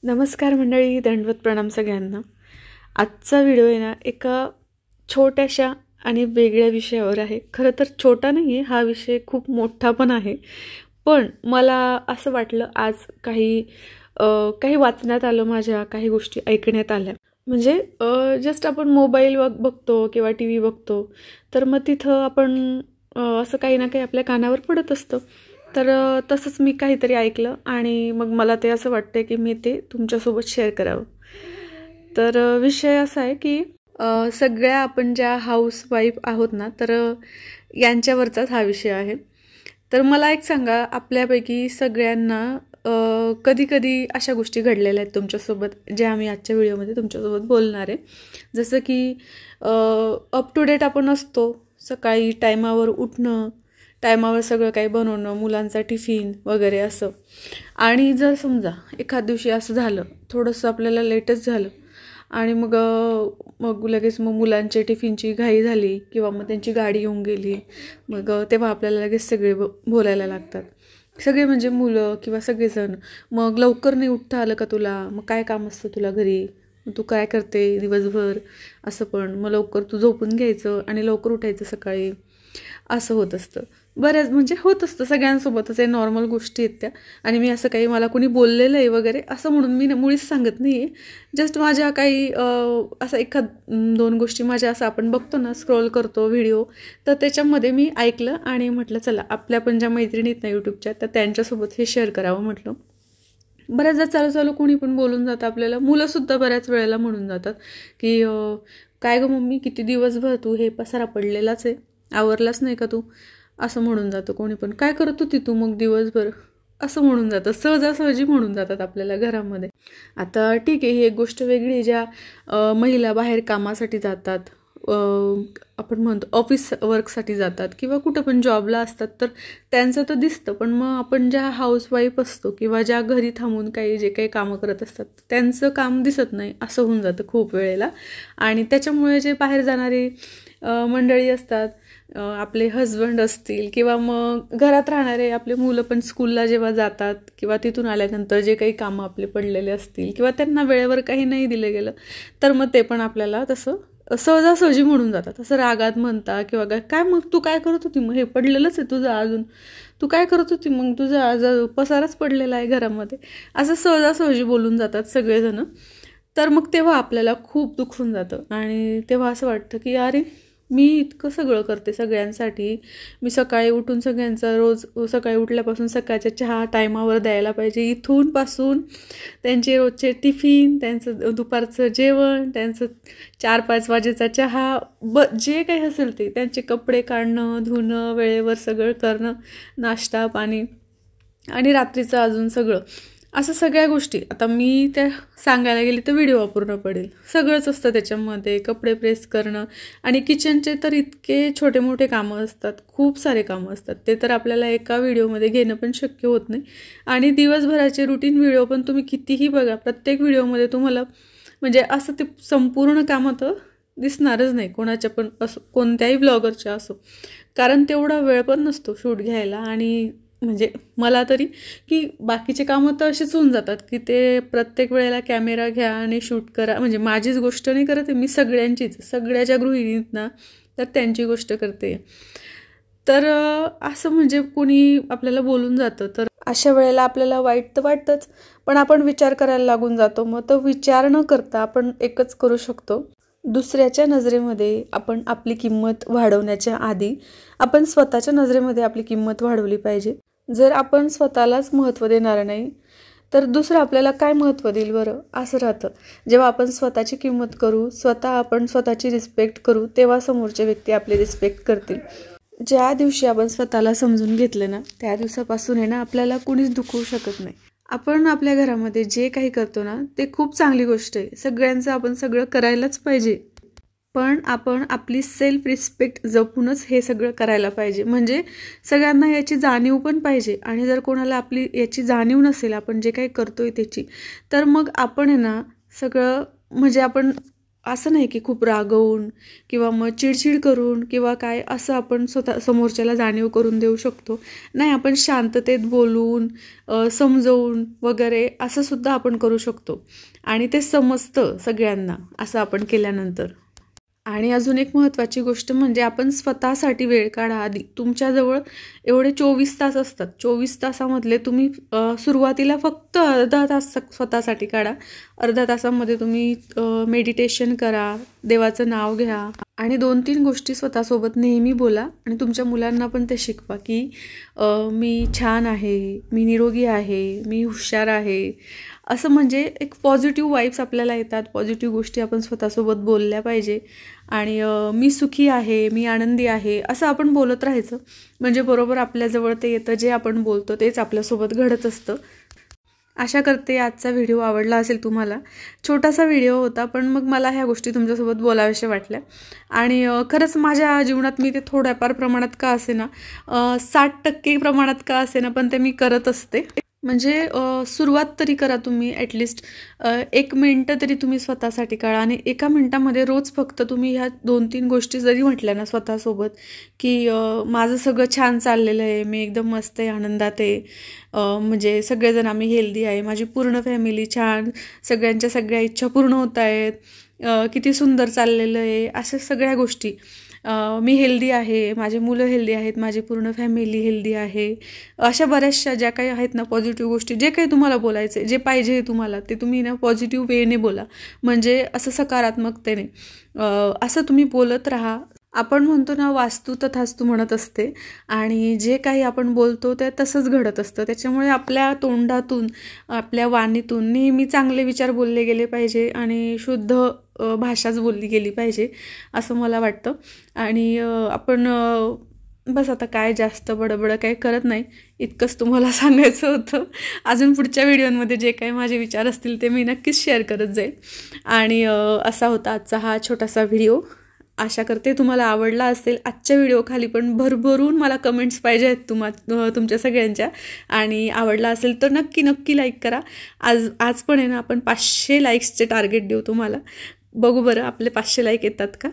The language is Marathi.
नमस्कार मंडळी, दंडवत प्रणाम सगळ्यांना। आजचा व्हिडिओ आहे ना एका छोट्याशा आणि वेगळ्या विषयावर आहे। खरं तर छोटा नाही आहे हा विषय, खूप मोठा पण आहे। पण मला असं वाटलं आज काही वाचण्यात आलं, माझ्या काही गोष्टी ऐकण्यात आल्या। म्हणजे जस्ट आपण मोबाईल बघतो किंवा टीव्ही बघतो, तर मग तिथं आपण असं काही ना काही आपल्या कानावर पडत असतं। तर तसंच मी काहीतरी ऐकलं आणि मग मला ते असं वाटतं की मी ते तुमच्यासोबत शेअर करावं। तर विषय असा आहे की सगळ्या आपण ज्या हाऊसवाईफ आहोत ना, तर यांच्यावरचाच हा विषय आहे। तर मला एक सांगा, आपल्यापैकी सगळ्यांना कधी कधी अशा गोष्टी घडलेल्या आहेत तुमच्यासोबत, ज्या आम्ही आजच्या व्हिडिओमध्ये तुमच्यासोबत बोलणार आहे। जसं की अप टू डेट आपण असतो, सकाळी टायमावर उठणं, टायमावर सगळं काही बनवणं, मुलांचा टिफिन वगैरे असं। आणि जर समजा एखाद दिवशी असं झालं, थोडंसं आपल्याला लेटच झालं आणि मग लगेच मुलांच्या टिफिनची घाई झाली किंवा मग त्यांची गाडी येऊन गेली, मग तेव्हा आपल्याला लगेच सगळे बोलायला लागतात। सगळे म्हणजे मुलं किंवा सगळेजण, मग लवकर नाही उठता आलं का तुला, मग काय काम असतं तुला घरी, तू काय करते दिवसभर, असं पण मग लवकर तू झोपून घ्यायचं आणि लवकर उठायचं सकाळी, असं होत असतं। बऱ्याच म्हणजे होत असतं सगळ्यांसोबतच, हे नॉर्मल गोष्टी आहेत त्या। आणि मी असं काही मला कोणी बोललेलं आहे वगैरे असं म्हणून मी मुळीच सांगत नाही आहे। जस्ट माझ्या काही असं एखाद दोन गोष्टी माझ्या, असं आपण बघतो ना, स्क्रोल करतो व्हिडिओ, तर त्याच्यामध्ये मी ऐकलं आणि म्हटलं चला आपल्या पण ज्या मैत्रिणीत ना यूट्यूबच्या, तर त्यांच्यासोबत हे शेअर करावं म्हटलं। बऱ्याचदा चालू कोणी पण बोलून जातं आपल्याला, मुलंसुद्धा बऱ्याच वेळेला म्हणून जातात की काय गं मम्मी, किती दिवसभर तू हे पसारा पडलेलाच आहे, आवरलाच नाही का तू, असं म्हणून जातं कोणी पण। काय करत होती तू मग दिवसभर, असं म्हणून जातं, सहजासहजी म्हणून जातात आपल्याला घरामध्ये। आता ठीक आहे, ही एक गोष्ट वेगळी, ज्या महिला बाहेर कामासाठी जातात, आपण म्हणतो ऑफिस वर्कसाठी जातात किंवा कुठं पण जॉबला असतात, तर त्यांचं तर दिसतं। पण मग आपण ज्या हाऊसवाईफ असतो किंवा ज्या घरी थांबून जे काही कामं करत असतात, त्यांचं काम दिसत नाही, असं होऊन जातं खूप वेळेला। आणि त्याच्यामुळे जे बाहेर जाणारी मंडळी असतात, आपले हजबंड असतील किंवा मग घरात राहणारे आपले मुलं पण स्कूलला जेव्हा जातात किंवा तिथून आल्यानंतर जे काही कामं आपले पडलेले असतील किंवा त्यांना वेळेवर काही नाही दिलं गेलं, तर मग ते पण आपल्याला तसं सहजासहजी म्हणून जातात, असं रागात म्हणता किंवा काय मग तू काय करत होती, मग हे पडलेलंच आहे तुझं अजून, तू काय करत होती मग, तुझा आज पसाराच पडलेला आहे घरामध्ये, असं सहजासहजी बोलून जातात सगळेजण। तर मग तेव्हा आपल्याला खूप दुःख होऊन जातं आणि तेव्हा असं वाटतं की अरे, मी इतकं सगळं करते सगळ्यांसाठी, मी सकाळी उठून सगळ्यांचा रोज सकाळी उठल्यापासून सकाळचा चहा टायमावर द्यायला पाहिजे, इथून पासून त्यांचे रोजचे टिफिन, त्यांचं दुपारचं जेवण, त्यांचं 4-5 वाजेचा चहा, जे काही असेल ते, त्यांचे कपडे काढणं, धुणं, वेळेवर सगळं करणं, नाश्ता पाणी, आणि रात्रीचं अजून सगळं, असं सगळ्या गोष्टी। आता मी त्या सांगायला गेली तर व्हिडिओ अपूर्ण पडेल, सगळंच असतं त्याच्यामध्ये, कपडे प्रेस करणं, आणि किचनचे तर इतके छोटे मोठे कामं असतात, खूप सारे कामं असतात, ते तर आपल्याला एका व्हिडिओमध्ये घेणं पण शक्य होत नाही। आणि दिवसभराचे रुटीन व्हिडिओ पण तुम्ही कितीही बघा, प्रत्येक व्हिडिओमध्ये तुम्हाला म्हणजे असं ते संपूर्ण कामं तर दिसणारच नाही कोणाच्या पण असो, कोणत्याही ब्लॉगरच्या असो, कारण तेवढा वेळ पण नसतो शूट घ्यायला। आणि म्हणजे मला तरी की बाकीचे कामं तर असेच होऊन जातात की ते प्रत्येक वेळेला कॅमेरा घ्या आणि शूट करा, म्हणजे माझीच गोष्ट नाही करत आहे मी, सगळ्यांचीच, सगळ्या ज्या गृहिणीत ना, तर त्यांची गोष्ट करते। तर असं म्हणजे कोणी आपल्याला बोलून जातं, तर अशा वेळेला आपल्याला वाईट तर वाटतंच, पण आपण विचार करायला लागून जातो। मग तो विचार न करता आपण एकच करू शकतो, दुसऱ्याच्या नजरेमध्ये आपण आपली किंमत वाढवण्याच्या आधी आपण स्वतःच्या नजरेमध्ये आपली किंमत वाढवली पाहिजे। जर आपण स्वतःलाच महत्त्व देणार नाही, तर दुसरं आपल्याला काय महत्त्व देईल बरं, असं राहतं। जेव्हा आपण स्वतःची किंमत करू, आपण स्वतःची रिस्पेक्ट करू, तेव्हा समोरच्या व्यक्ती आपली रिस्पेक्ट करतील। ज्या दिवशी आपण स्वतःला समजून घेतलं ना, त्या दिवसापासून आहे ना, आपल्याला कुणीच दुखवू शकत नाही। आपण आपल्या घरामध्ये जे काही करतो ना, ते खूप चांगली गोष्ट आहे, सगळ्यांचं आपण सगळं करायलाच पाहिजे, पण आपण आपली सेल्फ रिस्पेक्ट जपूनच हे सगळं करायला पाहिजे। म्हणजे सगळ्यांना याची जाणीव पण पाहिजे, आणि जर कोणाला आपली याची जाणीव नसेल आपण जे काही करतोय त्याची, तर मग आपण आहे ना सगळं म्हणजे आपण असं नाही की खूप रागवून किंवा मग चिडचिड करून किंवा काय असं आपण स्वतः समोरच्याला जाणीव करून देऊ शकतो. नाही, आपण शांततेत बोलून समजवून वगैरे असं सुद्धा आपण करू शकतो आणि ते समजतं सगळ्यांना असं आपण केल्यानंतर. आणि अजून एक महत्त्वाची गोष्ट म्हणजे आपण स्वतःसाठी वेळ काढा. आधी तुमच्याजवळ एवढे 24 तास असतात. 24 तासामधले तुम्ही सुरुवातीला फक्त अर्धा तास स्वतःसाठी काढा. अर्ध्या तासामध्ये तुम्ही मेडिटेशन करा, देवाचं नाव घ्या आणि 2-3 गोष्टी स्वतःसोबत नेहमी बोला. आणि तुमच्या मुलांना पण ते शिकवा की मी छान आहे, मी निरोगी आहे, मी हुशार आहे. असं म्हणजे एक पॉझिटिव्ह वाईब्स आपल्याला येतात. पॉझिटिव्ह गोष्टी आपण स्वतःसोबत बोलल्या पाहिजे. आणि मी सुखी आहे, मी आनंदी आहे असं आपण बोलत राहायचं. म्हणजे बरोबर आपल्याजवळ ते येतं, जे आपण बोलतो तेच आपल्यासोबत घडत असतं. आशा करते आजचा व्हिडिओ आवडला असेल तुम्हाला. छोटासा व्हिडिओ होता, पण मग मला ह्या गोष्टी तुमच्यासोबत बोलाव्याशा वाटल्या. आणि खरंच माझ्या जीवनात मी ते थोड्याफार प्रमाणात का असेना, 60% प्रमाणात का असेना, पण ते मी करत असते. म्हणजे सुरुवात तरी करा तुम्ही. ॲटलिस्ट 1 मिनटं तरी तुम्ही स्वतःसाठी काढा. आणि 1 मिनटामध्ये रोज फक्त तुम्ही ह्या 2-3 गोष्टी जरी म्हटल्या ना स्वतःसोबत की माझं सगळं छान चाललेलं आहे, मी एकदम मस्त आहे, आनंदात आहे, म्हणजे सगळेजण आम्ही हेल्दी आहे, माझी पूर्ण फॅमिली छान, सगळ्यांच्या सगळ्या इच्छा पूर्ण होत आहेत, किती सुंदर चाललेलं आहे, अशा सगळ्या गोष्टी. मी हेल्दी आहे, माझे मुलं हेल्दी आहेत, माझी पूर्ण फॅमिली हेल्दी आहे. अशा बऱ्याचशा ज्या काही आहेत ना पॉझिटिव्ह गोष्टी, जे काही तुम्हाला बोलायचे, जे पाहिजे तुम्हाला ते तुम्ही ना पॉझिटिव्ह वेने बोला. म्हणजे असं सकारात्मकतेने असं तुम्ही बोलत राहा. आपण म्हणतो ना, वास्तू तथास्तू म्हणत असते. आणि जे काही आपण बोलतो ते तसंच घडत असतं. त्याच्यामुळे आपल्या तोंडातून, आपल्या वाणीतून नेहमी चांगले विचार बोलले गेले पाहिजे आणि शुद्ध भाषाच बोलली गेली पाहिजे असं मला वाटतं. आणि आपण बस आता काय जास्त बडबड काही करत नाही, इतकंच तुम्हाला सांगायचं होतं. अजून पुढच्या व्हिडिओमध्ये जे काही माझे विचार असतील ते मी नक्कीच शेअर करत जाईल. आणि असा होता आजचा हा छोटासा व्हिडिओ. आशा करते तुम्हाला आवडला असेल. आजच्या व्हिडिओ खाली पण भरभरून मला कमेंट्स पाहिजे आहेत तुमच्या सगळ्यांच्या. आणि आवडला असेल तर नक्की लाईक करा. आज पण आहे ना, आपण 500 लाईक्सचे टार्गेट देऊ तुम्हाला. बघू बरं आपले 500 लाईक येतात का.